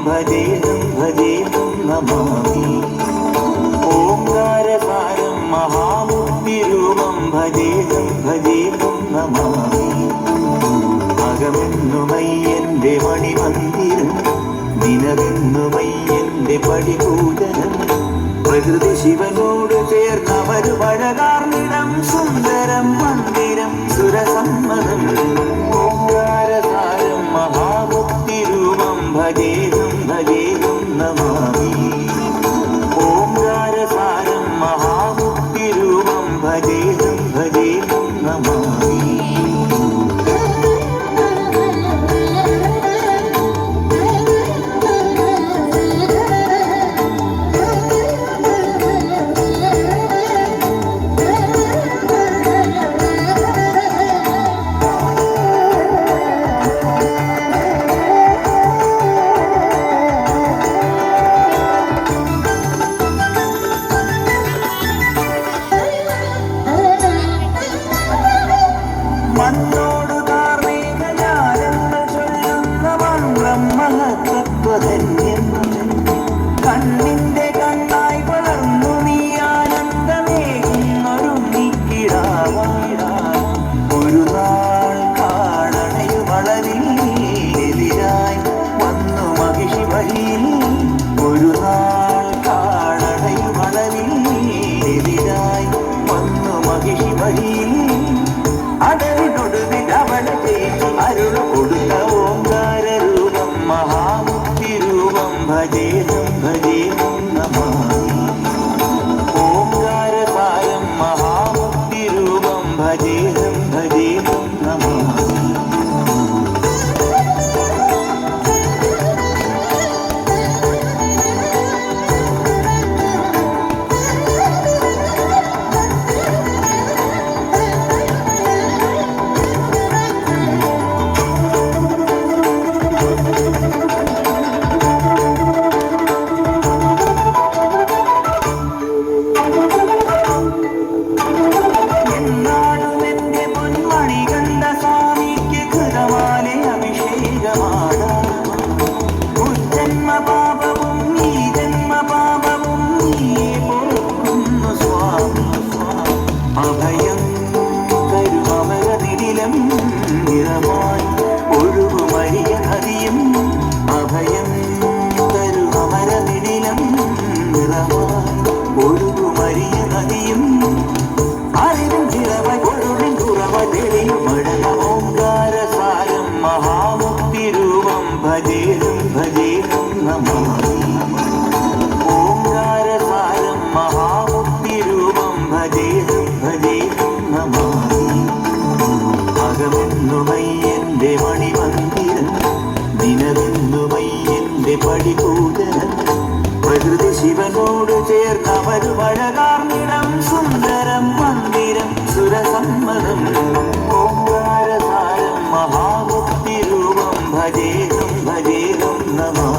ഭജേതം ഭജേതം നമാമി. ഓംകാരസാരം മഹാമുക്തിരൂപം ഭജേതം ഭജേതം നമാമി. അകമെന്നുമയ്യന്റെ മണിമന്ദിരം, ദിനമെന്നുമയ്യന്റെ പടിപൂജനം. പ്രകൃതി ശിവനോട് ചേർന്നവരു പഴകാർന്നിടം, സുന്ദരം മന്ദിരം സുരസമ്മതം. ഓംകാരസാരം മഹാമുക്തിരൂപം ഭജേതം ഭജേതം നമാമി. ഓംകാരസാരം മഹാമുക്തിരൂപം ഭജേതം ഭജേതം നമാമി. മണ്ണോട് കാർമേഘജാലങ്ങൾ ചൊല്ലുന്ന മന്ത്രം മഹത്തത്വധന്യം. കണ്ണിന്റെ കണ്ണായി വളർന്നു നീ ആനന്ദമേകുന്നൊരു നീക്കിടാവായി. ഒരു നാൾ കാണണയുമളവിൽ എതിരായി വന്നു മഹിഷി വഴിയിൽ. ഒരു നാൾ കാണണയുമളവിൽ എതിരായി വന്നു മഹിഷി വഴിയിൽ. അരുളു കൊടുത്ത ഓംകാരരൂപം മഹാമുക്തിരൂപം ഭജേതം ഭജേതം നമാമി. ഓംകാരസാരം മഹാമുക്തിരൂപം ഭജേതം ഭജേതം നമാമി. അഭയം തരുമമരനിടിലം നിറമായി ഒഴുകുമരിയ നദിയും. അഭയം തരുമമരനിടിലം നിറമായി ഒഴുകുമരിയ നദിയും. അറിവിൻ ചിറവ പൊരുളിൻ കുറവ തെളിയും മഴക. ഓംകാരസാരം മഹാമുക്തിരൂപം ഭജേതം ഭജേതം നമാമി. ഓംകാരസാരം മഹാമുക്തിരൂപം ഭജേതം ഭജേതം നമാമി. അകമെന്നുമയ്യന്റെ മണിമന്ദിരം, ദിനമെന്നുമയ്യന്റെ പടിപൂജനം. പ്രകൃതി ശിവനോട് ചേർന്നവരു പഴകാർന്നിടം, സുന്ദരം മന്ദിരം സുരസമ്മതം. ഓംകാരസാരം മഹാമുക്തിരൂപം ഭജേതം ഭജേതം നമാമി.